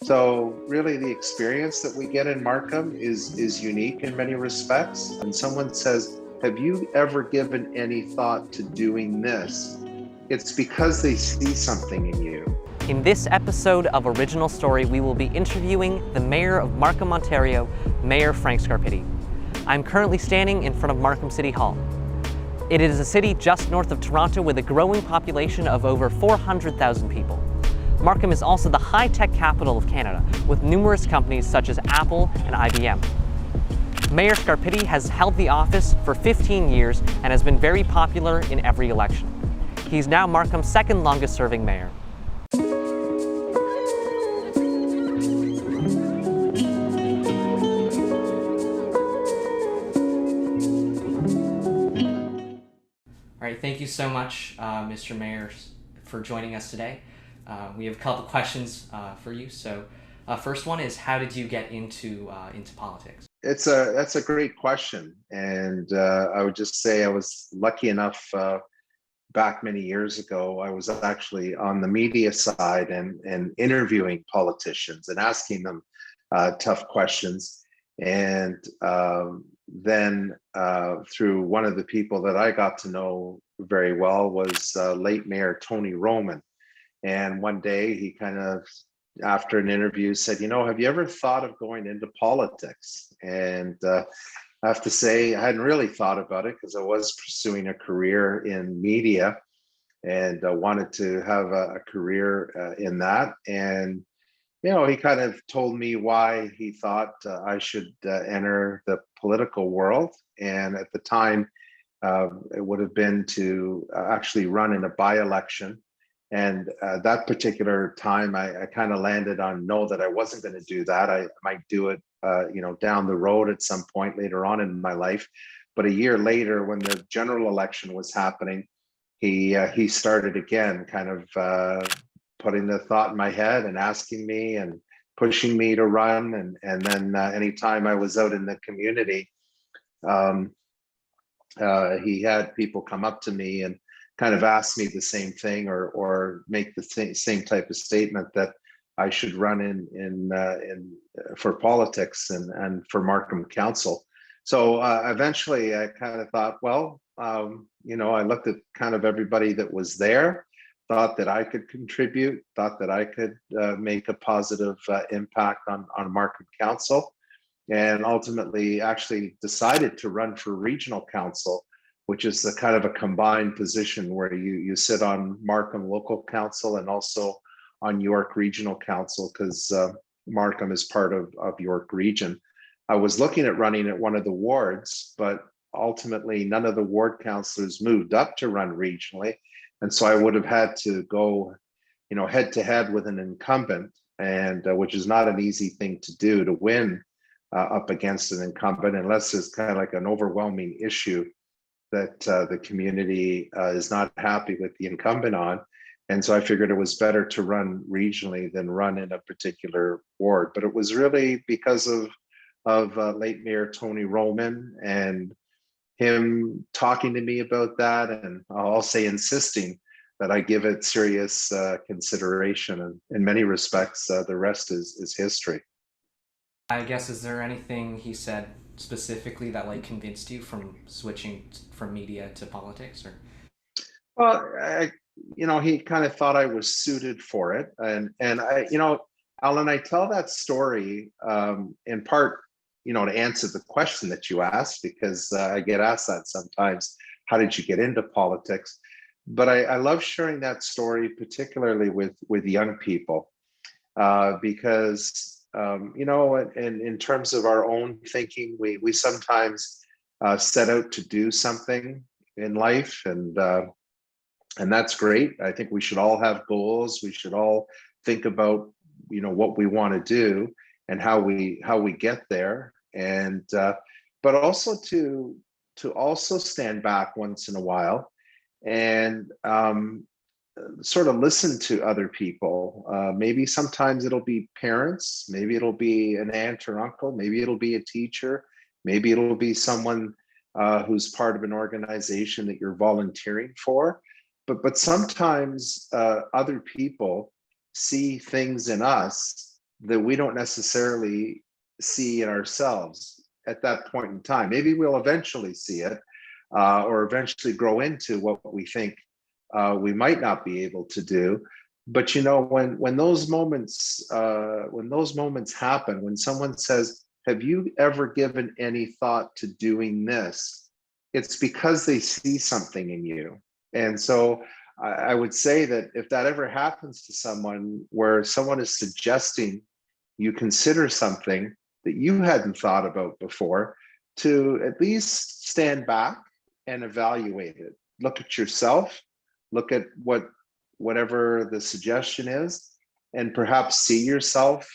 So really the experience that we get in Markham is unique in many respects. When someone says, have you ever given any thought to doing this? It's because they see something in you. In this episode of Original Story, we will be interviewing the Mayor of Markham, Ontario, Mayor Frank Scarpitti. I'm currently standing in front of Markham City Hall. It is a city just north of Toronto with a growing population of over 400,000 people. Markham is also the high-tech capital of Canada, with numerous companies such as Apple and IBM. Mayor Scarpitti has held the office for 15 years and has been very popular in every election. He's now Markham's second longest-serving mayor. All right, thank you so much, Mr. Mayor, for joining us today. We have a couple questions for you. So, first one is, how did you get into politics? That's a great question, and I would just say I was lucky enough. Back many years ago, I was actually on the media side and interviewing politicians and asking them tough questions. And then through one of the people that I got to know very well was late Mayor Tony Roman. And one day he kind of, after an interview, said, have you ever thought of going into politics? And I have to say, I hadn't really thought about it because I was pursuing a career in media and wanted to have a career in that. And, he kind of told me why he thought I should enter the political world. And at the time, it would have been to actually run in a by-election. And that particular time, I kind of landed on no, that I wasn't going to do that. I might do it, down the road at some point later on in my life. But a year later, when the general election was happening, he started again, kind of putting the thought in my head and asking me and pushing me to run. And then anytime I was out in the community, he had people come up to me and kind of ask me the same thing or make the same type of statement that I should run in for politics and for Markham Council. So eventually I kind of thought, well, I looked at kind of everybody that was there, thought that I could contribute, thought that I could make a positive impact on Markham Council, and ultimately actually decided to run for regional council, which is the kind of a combined position where you sit on Markham Local Council and also on York Regional Council, because Markham is part of York Region. I was looking at running at one of the wards, but ultimately none of the ward councillors moved up to run regionally. And so I would have had to go, head to head with an incumbent, and which is not an easy thing to do, to win up against an incumbent, unless it's kind of like an overwhelming issue that the community is not happy with the incumbent on. And so I figured it was better to run regionally than run in a particular ward. But it was really because of late Mayor Tony Roman and him talking to me about that, and I'll say insisting that I give it serious consideration. And in many respects, the rest is history. I guess, is there anything he said specifically that convinced you from switching from media to politics? Or well, he kind of thought I was suited for it, and I, Alan, I tell that story in part to answer the question that you asked, because I get asked that sometimes, how did you get into politics? But I love sharing that story, particularly with young people, because in terms of our own thinking, we sometimes set out to do something in life, and that's great. I think we should all have goals. We should all think about what we want to do and how we get there, and but also to also stand back once in a while and sort of listen to other people. Maybe sometimes it'll be parents, maybe it'll be an aunt or uncle, maybe it'll be a teacher, maybe it'll be someone who's part of an organization that you're volunteering for. But sometimes other people see things in us that we don't necessarily see in ourselves at that point in time. Maybe we'll eventually see it, or eventually grow into what we think we might not be able to do. But you know, when those moments happen, when someone says, "Have you ever given any thought to doing this?" It's because they see something in you. And so I would say that if that ever happens to someone, where someone is suggesting you consider something that you hadn't thought about before, to at least stand back and evaluate it. Look at yourself, look at whatever the suggestion is, and perhaps see yourself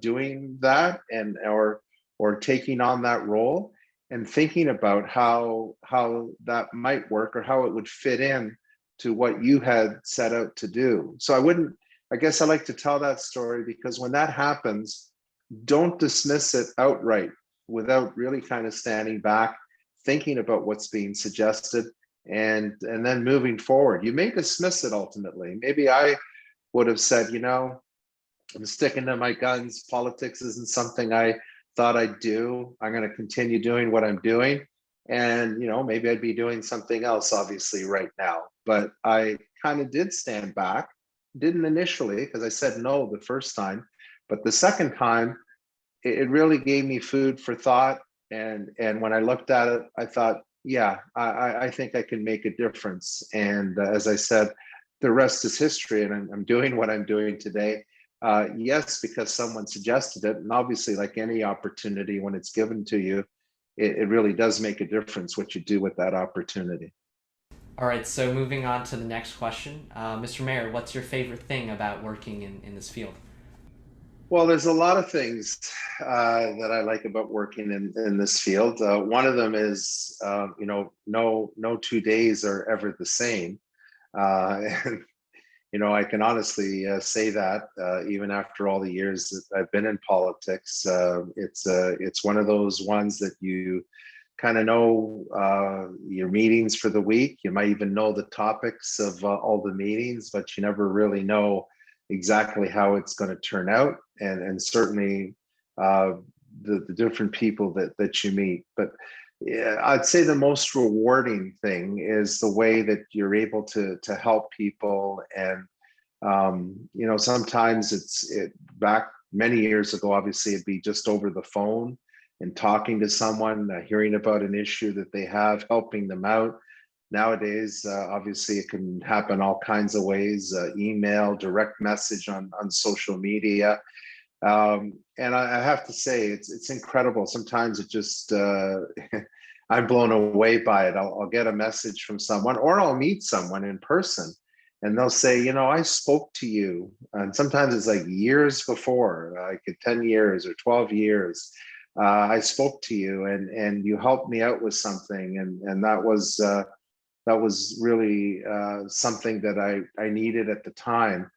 doing that, and or taking on that role, and thinking about how that might work, or how it would fit in to what you had set out to do. So I guess I like to tell that story, because when that happens, don't dismiss it outright without really kind of standing back, thinking about what's being suggested, and then moving forward. You may dismiss it ultimately. Maybe I would have said, you know, I'm sticking to my guns. Politics isn't something I thought I'd do. I'm going to continue doing what I'm doing. And, you know, maybe I'd be doing something else, obviously, right now. But I kind of did stand back. Didn't initially, because I said no the first time. But the second time, it really gave me food for thought. And when I looked at it, I thought, yeah, I think I can make a difference. And as I said, the rest is history. And I'm doing what I'm doing today. Yes, because someone suggested it. And obviously, like any opportunity, when it's given to you, it really does make a difference what you do with that opportunity. All right, so moving on to the next question. Mr. Mayor, what's your favorite thing about working in this field? Well, there's a lot of things that I like about working in this field. One of them is, you know, no 2 days are ever the same. And you know, I can honestly say that even after all the years that I've been in politics, it's one of those ones that you kind of know your meetings for the week. You might even know the topics of all the meetings, but you never really know exactly how it's going to turn out, and certainly the different people that you meet. But yeah, I'd say the most rewarding thing is the way that you're able to help people. And you know, sometimes it back many years ago, obviously it'd be just over the phone and talking to someone, hearing about an issue that they have, helping them out. Nowadays, obviously, it can happen all kinds of ways: email, direct message on social media. And I have to say, it's incredible. Sometimes it just I'm blown away by it. I'll get a message from someone, or I'll meet someone in person, and they'll say, you know, I spoke to you, and sometimes it's like years before, like 10 years or 12 years. I spoke to you, and you helped me out with something, and that was really something that I needed at the time.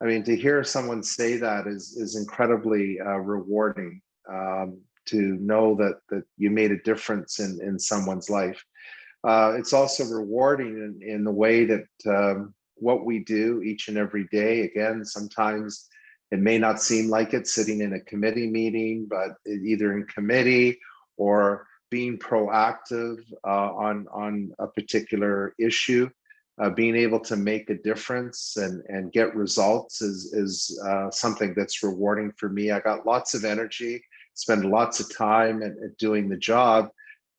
I mean, to hear someone say that is incredibly rewarding. To know that you made a difference in someone's life. It's also rewarding in the way that what we do each and every day. Again, sometimes it may not seem like it sitting in a committee meeting, but either in committee or being proactive on a particular issue, being able to make a difference and get results is something that's rewarding for me. I got lots of energy, spend lots of time at doing the job,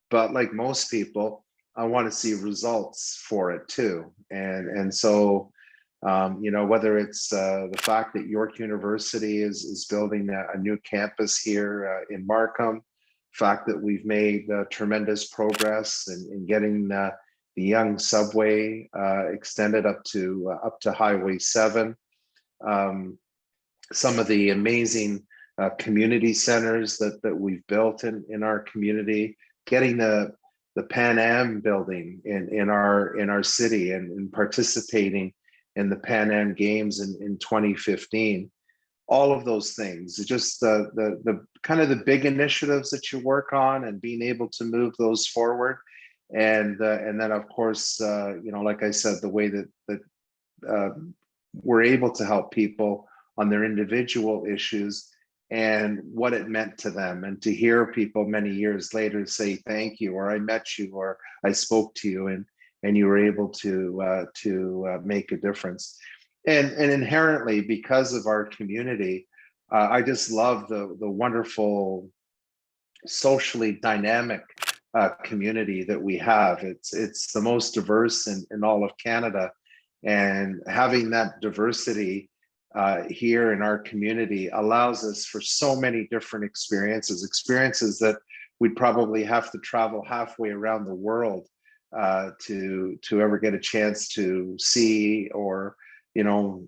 but like most people, I want to see results for it too. And so, you know, whether it's the fact that York University is building a new campus here in Markham, fact that we've made tremendous progress in getting the young subway extended up to Highway 7, some of the amazing community centers that we've built in our community, getting the Pan Am building in our city, and participating in the Pan Am Games in 2015. All of those things, just the kind of the big initiatives that you work on, and being able to move those forward. And then of course, you know, like I said, the way that we're able to help people on their individual issues, and what it meant to them, and to hear people many years later say thank you, or I met you, or I spoke to you, and you were able to make a difference. And inherently, because of our community, I just love the wonderful socially dynamic community that we have. It's the most diverse in all of Canada, and having that diversity here in our community allows us for so many different experiences that we'd probably have to travel halfway around the world to ever get a chance to see, or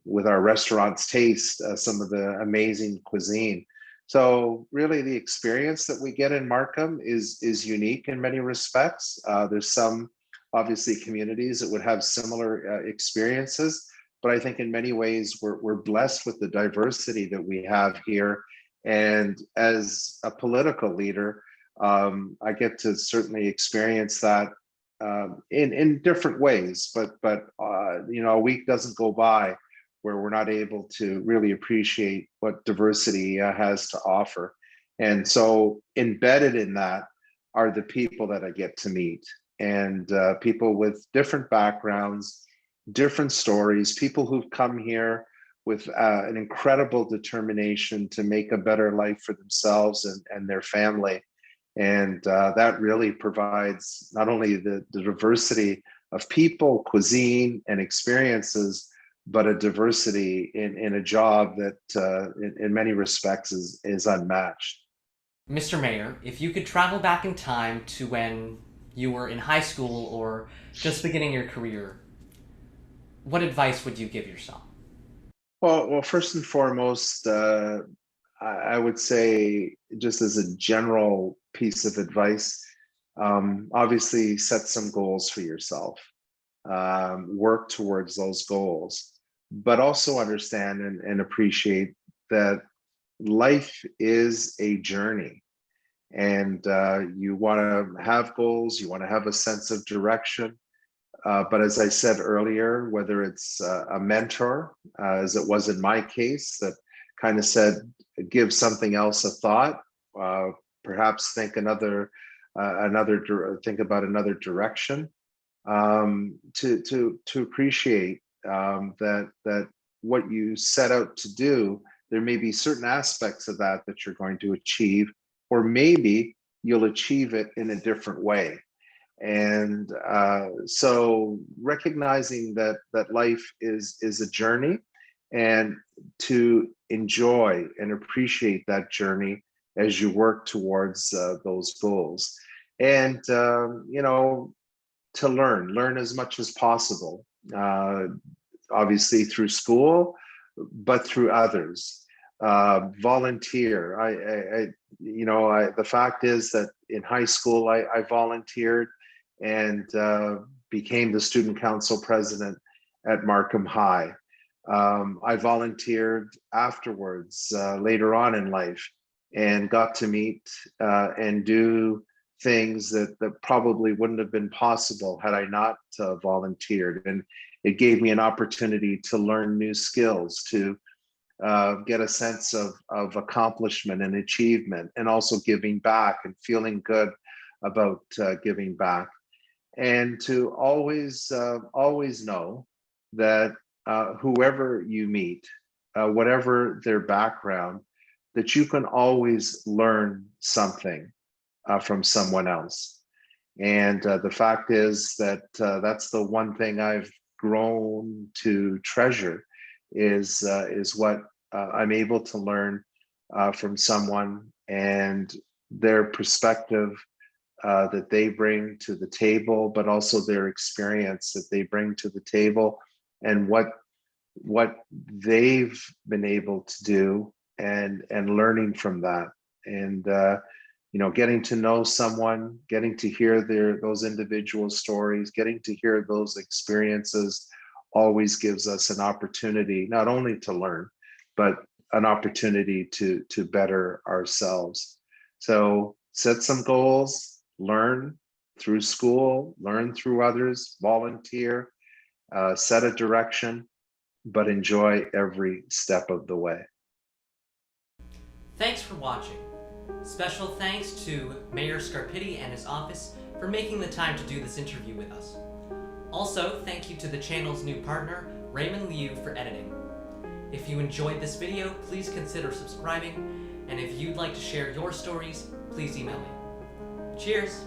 with our restaurants taste some of the amazing cuisine. So really, the experience that we get in Markham is unique in many respects. There's some obviously communities that would have similar experiences, but I think in many ways we're blessed with the diversity that we have here. And as a political leader, I get to certainly experience that in different ways. But a week doesn't go by where we're not able to really appreciate what diversity has to offer. And so embedded in that are the people that I get to meet, and people with different backgrounds, different stories, people who've come here with an incredible determination to make a better life for themselves and their family. And that really provides not only the diversity of people, cuisine, and experiences, but a diversity in a job that in many respects is unmatched. Mr. Mayor, if you could travel back in time to when you were in high school or just beginning your career, what advice would you give yourself? Well, first and foremost, I would say, just as a general piece of advice, obviously set some goals for yourself, work towards those goals, but also understand and appreciate that life is a journey. And you want to have goals, you want to have a sense of direction. But as I said earlier, whether it's a mentor, as it was in my case, that kind of said, give something else a thought, perhaps think think about another direction, to appreciate that what you set out to do, there may be certain aspects of that you're going to achieve, or maybe you'll achieve it in a different way. And so recognizing that life is a journey, and to enjoy and appreciate that journey as you work towards those goals. And to learn as much as possible, obviously through school, but through others. Volunteer. The fact is that in high school I volunteered, and became the student council president at Markham High. I volunteered afterwards, later on in life, and got to meet and do things that probably wouldn't have been possible had I not volunteered. And it gave me an opportunity to learn new skills, to get a sense of accomplishment and achievement, and also giving back and feeling good about giving back. And to always know that whoever you meet, whatever their background, that you can always learn something from someone else. And the fact is that that's the one thing I've grown to treasure, is what I'm able to learn from someone, and their perspective that they bring to the table, but also their experience that they bring to the table, and what they've been able to do, and learning from that. And getting to know someone, getting to hear those individual stories, getting to hear those experiences, always gives us an opportunity not only to learn, but an opportunity to better ourselves. So set some goals, learn through school, learn through others, volunteer, set a direction, but enjoy every step of the way. Thanks for watching. Special thanks to Mayor Scarpitti and his office for making the time to do this interview with us. Also, thank you to the channel's new partner, Raymond Liu, for editing. If you enjoyed this video, please consider subscribing, and if you'd like to share your stories, please email me. Cheers!